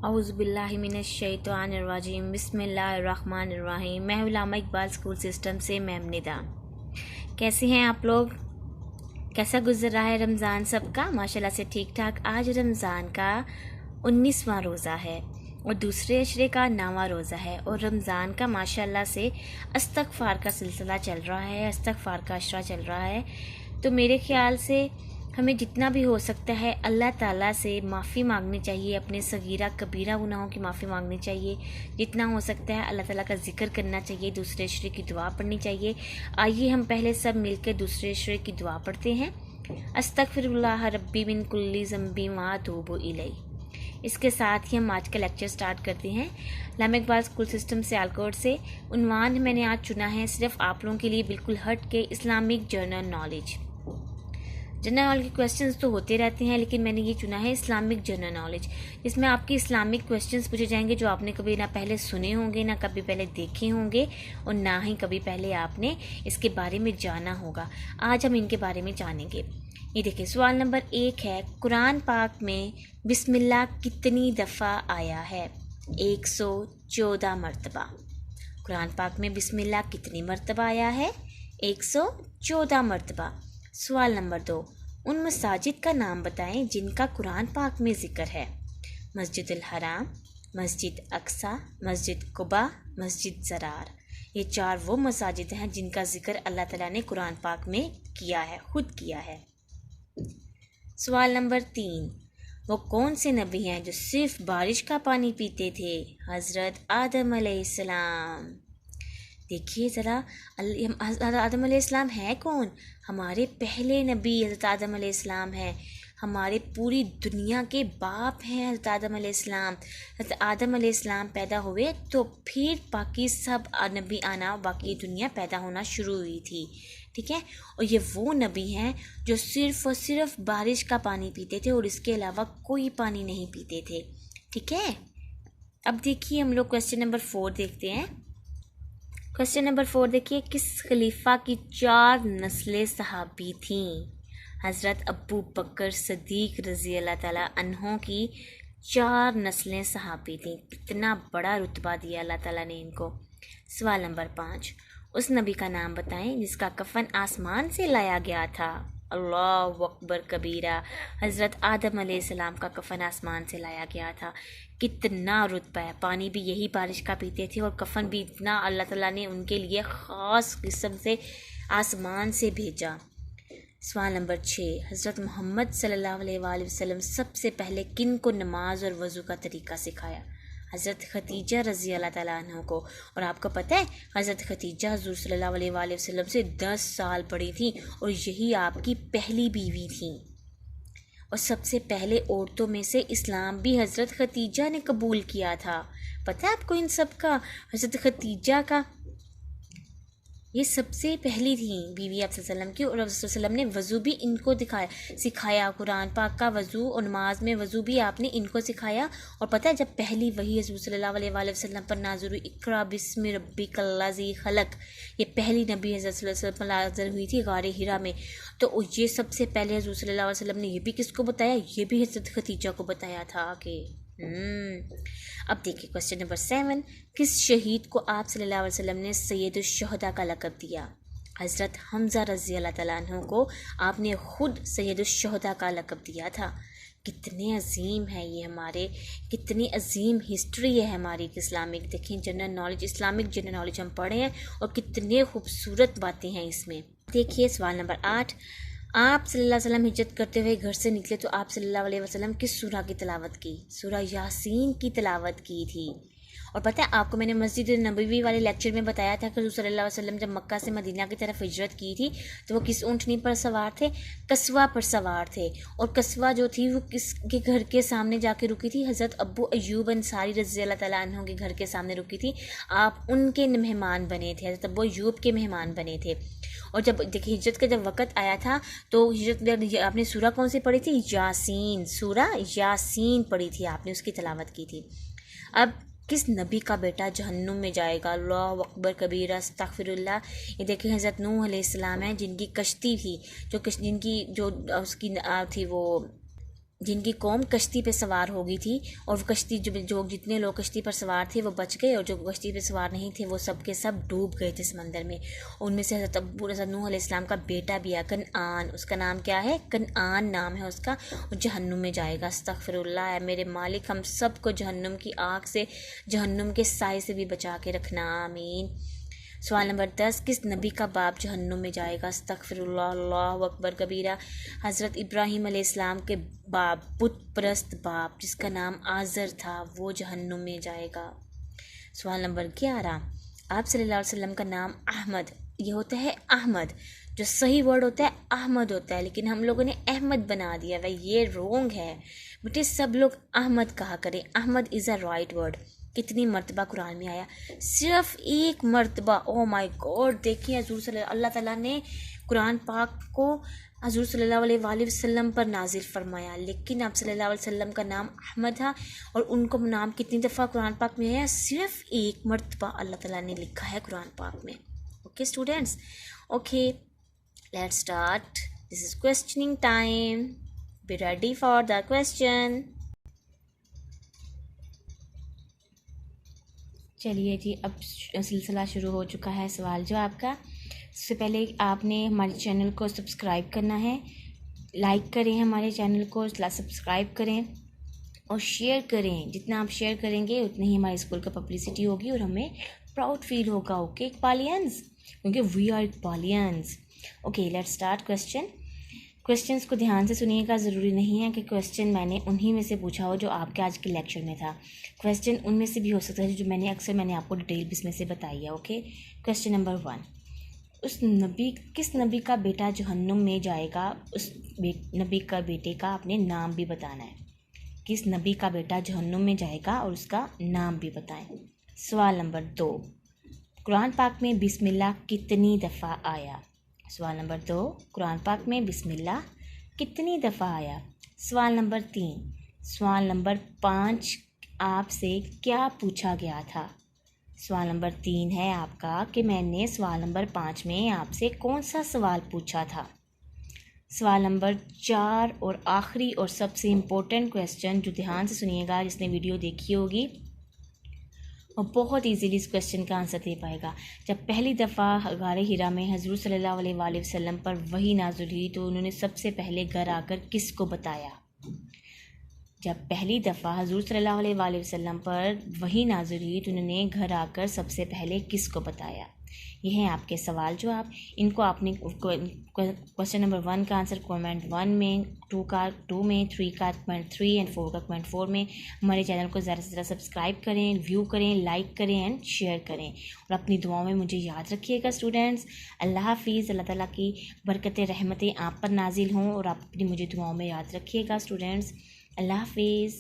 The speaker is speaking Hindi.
औज़ुबिल्लाहिमिनश्शैतानिर्रजीम बिस्मिल्लाहिर्रहमानिर्रहीम। मैं उलामा इकबाल स्कूल सिस्टम से मैम निदा। कैसे हैं आप लोग? कैसा गुजर रहा है रमज़ान सबका? माशाल्लाह से ठीक ठाक। आज रमज़ान का 19वां रोज़ा है और दूसरे अशरे का 9वां रोज़ा है और रमज़ान का माशाल्लाह से इस्तग़फ़ार का सिलसिला चल रहा है, इस्तग़फ़ार का अशरा चल रहा है। तो मेरे ख़्याल से हमें जितना भी हो सकता है अल्लाह ताला से माफ़ी मांगनी चाहिए, अपने सगीरा कबीरा गुनाहों की माफ़ी मांगनी चाहिए। जितना हो सकता है अल्लाह ताला का जिक्र करना चाहिए, दूसरे अशरे की दुआ पढ़नी चाहिए। आइए हम पहले सब मिलकर दूसरे अशरे की दुआ पढ़ते हैं। अस्तगफिरुल्लाह रब्बी मिन कुल्ली ज़ंबी व अतूबु इलैह। इसके साथ ही हम आज का लेक्चर स्टार्ट करते हैं। उलामा इकबाल स्कूल सिस्टम सियालकोट से। उन्वान मैंने आज चुना है सिर्फ आप लोगों के लिए बिल्कुल हट के Islamic general knowledge. General knowledge के क्वेश्चंस तो होते रहते हैं, लेकिन मैंने ये चुना है इस्लामिक जनरल नॉलेज, जिसमें आपके इस्लामिक क्वेश्चंस पूछे जाएंगे जो आपने कभी ना पहले सुने होंगे, ना कभी पहले देखे होंगे और ना ही कभी पहले आपने इसके बारे में जाना होगा। आज हम इनके बारे में जानेंगे। ये देखिए, सवाल नंबर 1 है, कुरान पाक में बिस्मिल्लाह कितनी दफ़ा आया है? 114 मरतबा। कुरान पाक में बिस्मिल्लाह कितनी मरतबा आया है? 114 मरतबा। सवाल नंबर 2, उन मसाजिद का नाम बताएं जिनका कुरान पाक में ज़िक्र है? मस्जिद हराम, मस्जिद अक्सा, मस्जिद कुबा, मस्जिद ज़रार। ये 4 वो मसाजिद हैं जिनका ज़िक्र अल्लाह ताला ने कुरान पाक में किया है, खुद किया है। सवाल नंबर 3, वो कौन से नबी हैं जो सिर्फ बारिश का पानी पीते थे? हज़रत आदम अलैहिस्सलाम। देखिए ज़रा, आदम अलैहिस्सलाम है कौन? हमारे पहले नबी हज़रत आदम अलैहिस्सलाम हैं। हमारे पूरी दुनिया के बाप हैं हज़रत आदम अलैहिस्सलाम। हज़रत आदम अलैहिस्सलाम पैदा हुए तो फिर बाकी सब नबी आना, बाकी दुनिया पैदा होना शुरू हुई थी। ठीक है, और ये वो नबी हैं जो सिर्फ़ और सिर्फ बारिश का पानी पीते थे और इसके अलावा कोई पानी नहीं पीते थे। ठीक है, अब देखिए हम लोग क्वेश्चन नंबर 4 देखते हैं। क्वेश्चन नंबर 4 देखिए, किस खलीफा की 4 नस्लें सहाबी थीं? हज़रत अबू बकर सदीक रज़ी अल्लाह ताला अन्हों की 4 नस्लें सहाबी थीं। कितना बड़ा रुतबा दिया अल्लाह ताला ने इनको। सवाल नंबर 5, उस नबी का नाम बताएं जिसका कफन आसमान से लाया गया था? अल्लाहु अकबर कबीरा। हज़रत आदम अलैहिस्सलाम का कफन आसमान से लाया गया था। कितना रुतबा है। पानी भी यही बारिश का पीते थे और कफन भी इतना अल्लाह ताला ने उनके लिए ख़ास किस्म से आसमान से भेजा। सवाल नंबर 6, हज़रत मोहम्मद सल्लल्लाहु अलैहि वसल्लम सबसे पहले किन को नमाज और वज़ू का तरीका सिखाया? हज़रत खतीजा रज़ी अल्लाह ताला अन्हा को। और आपको पता है हज़रत खतीजा हुज़ूर सल्लल्लाहु अलैहि वसल्लम से 10 साल बड़ी थी और यही आपकी पहली बीवी थी। और सबसे पहले औरतों में से इस्लाम भी हज़रत खतीजा ने कबूल किया था। पता है आपको इन सब का? हज़रत खतीजा का ये सबसे पहली थी बीवी आप सल्लम की, और वसल्लम ने वज़ू भी इनको सिखाया। कुरान पाक का वज़ू और नमाज में वज़ू भी आपने इनको सिखाया। और पता है जब पहली वही हज़ूर सल्लल्लाहु अलैहि वसल्लम पर नाज़िल हुई, इक़रा बिस्मि रब्बिकल्लज़ी खलक़, ये पहली नबी हज़रत सल्लल्लाहु अलैहि वसल्लम पर नाज़िल हुई थी गारे हिरा में। तो ये सबसे पहले हज़ूर सल्लल्लाहु अलैहि वसल्लम ने ये भी किसको बताया? ये भी हज़रत खतीजा को बताया था कि अब देखिए क्वेश्चन नंबर 7, किस शहीद को आप सल्लल्लाहु अलैहि वसल्लम ने सैयदुश शुहदा का लक़ब दिया? हज़रत हमज़ा रज़ी अल्लाह ताला अन्हु को आपने खुद सैयदुश शुहदा का लक़ब दिया था। कितने अजीम है ये हमारे, कितनी अजीम हिस्ट्री है हमारी इस्लामिक। देखें general knowledge, Islamic general knowledge हम पढ़े हैं और कितने खूबसूरत बातें हैं इसमें। देखिए सवाल नंबर 8, आप सल्लल्लाहु अलैहि वसल्लम हिज्रत करते हुए घर से निकले तो आप सल्लल्लाहु अलैहि वसल्लम किस सूरा की तिलावत की? सूरा यासीन की तिलावत की थी। और पता है आपको मैंने मस्जिद नबवी वाले लेक्चर में बताया था कि सल्लल्लाहु अलैहि वसल्लम जब मक्का से मदीना की तरफ हिजरत की थी तो वो किस ऊँटनी पर सवार थे? कस्वा पर सवार थे। और कस्वा जो थी वो किसके घर के सामने जाके रुकी थी? हज़रत अबू अयूब अंसारी रज़ी अल्लाह ताला अन्हु के घर के सामने रुकी थी। आप उनके मेहमान बने थे, हज़रत अबू अयूब के मेहमान बने थे। और जब देखिए हिजरत का जब वक़्त आया था तो हिजरत आपने सूरा कौन सी पढ़ी थी? यासीन। सूरा यासीन पढ़ी थी आपने, उसकी तिलावत की थी। अब किस नबी का बेटा जहन्नुम में जाएगा? अल्लाहु अकबर कबीरा, अस्तगफिरुल्लाह। ये देखिए हज़रत नूह अलैहिस्सलाम है जिनकी कश्ती थी, जिनकी जो उसकी थी वो जिनकी कौम कश्ती पे सवार हो गई थी और वो कश्ती जो जितने लोग कश्ती पर सवार थे वो बच गए, और जो कश्ती पे सवार नहीं थे वो सब के सब डूब गए थे समंदर में। उनमें से हज़रत नूह अलैहिस्सलाम का बेटा भी है कनआन, उसका नाम क्या है? कनआन नाम है उसका, और जहन्नुम में जाएगा। अस्तगफिरुल्लाह, है मेरे मालिक हम सब को जहन्नुम की आग से, जहन्नुम के साए से भी बचा के रखना, आमीन। सवाल नंबर 10, किस नबी का बाप जहन्नुम में जाएगा? अस्तगफिरुल्लाह, अल्लाहु अकबर कबीरा। हज़रत इब्राहीम अलैहिस्सलाम के बाप, बुत परस्त बाप जिसका नाम आज़र था, वो जहन्नुम में जाएगा। सवाल नंबर 11, आप सल्लल्लाहु अलैहि वसल्लम का नाम अहमद, ये होता है अहमद, जो सही वर्ड होता है अहमद होता है, लेकिन हम लोगों ने अहमद बना दिया भाई, ये रोंग है बेटे। सब लोग अहमद कहा करें, Ahmad is a right word. कितनी मर्तबा कुरान में आया? सिर्फ एक मर्तबा। ओह माय गॉड, देखिए अल्लाह ताला ने कुरान पाक को हज़ूर सल्लल्लाहु अलैहि वसल्लम पर नाजिल फरमाया, लेकिन आप सल्लल्लाहु अलैहि वसल्लम का नाम अहमद था, और उनको नाम कितनी दफ़ा कुरान पाक में आया? सिर्फ एक मर्तबा अल्लाह ताला ने लिखा है कुरान पाक में। Okay students, okay let's start, this is questioning time, be ready for the question. चलिए जी, अब सिलसिला शुरू हो चुका है सवाल जवाब का। सबसे पहले आपने हमारे चैनल को सब्सक्राइब करना है, लाइक करें हमारे चैनल को, सब्सक्राइब करें और शेयर करें। जितना आप शेयर करेंगे उतनी ही हमारे स्कूल का पब्लिसिटी होगी और हमें प्राउड फील होगा। ओके इकबालियंस, क्योंकि we are Iqbalians. Okay let's start question. Questions को ध्यान से सुनिएगा, ज़रूरी नहीं है कि क्वेश्चन मैंने उन्हीं में से पूछा हो जो आपके आज के लेक्चर में था। क्वेश्चन उनमें से भी हो सकता है जो मैंने आपको डिटेल इसमें से बताई है। ओके, क्वेश्चन नंबर 1, किस नबी का बेटा जहन्नुम में जाएगा? उस नबी का बेटे का आपने नाम भी बताना है। किस नबी का बेटा जहन्नुम में जाएगा और उसका नाम भी बताएं। सवाल नंबर 2, कुरान पाक में बिस्मिल्लाह कितनी दफ़ा आया? सवाल नंबर 2, कुरान पाक में बिस्मिल्लाह कितनी दफ़ा आया? सवाल नंबर 3, सवाल नंबर 5 आपसे क्या पूछा गया था? सवाल नंबर 3 है आपका कि मैंने सवाल नंबर 5 में आपसे कौन सा सवाल पूछा था। सवाल नंबर 4 और आखिरी और सबसे इम्पोर्टेंट क्वेश्चन, जो ध्यान से सुनिएगा, जिसने वीडियो देखी होगी और बहुत इजीली इस क्वेश्चन का आंसर दे पाएगा। जब पहली दफ़ा गारे हिरा में हज़ूर सल्लल्लाहु अलैहि वसल्लम पर वही नाज़िल हुई तो उन्होंने सबसे पहले घर आकर किसको बताया? जब पहली दफ़ा हज़ूर सल्लल्लाहु अलैहि वसल्लम पर वही नाज़िल हुई तो उन्होंने घर आकर सबसे पहले किसको बताया? ये हैं आपके सवाल जवाब। इनको आपने क्वेश्चन नंबर 1 का आंसर कमेंट 1 में, 2 में, 3 का कमेंट 3 एंड 4 का कमेंट 4 में। हमारे चैनल को ज़्यादा से ज़्यादा सब्सक्राइब करें, व्यू करें, लाइक करें एंड शेयर करें, और अपनी दुआओं में मुझे याद रखिएगा स्टूडेंट्स। अल्लाह हाफिज़। अल्लाह ताला की बरकतें रहमतें आप पर नाजिल हों और आप अपनी मुझे दुआओं में याद रखिएगा स्टूडेंट्स। अल्लाह हाफिज़।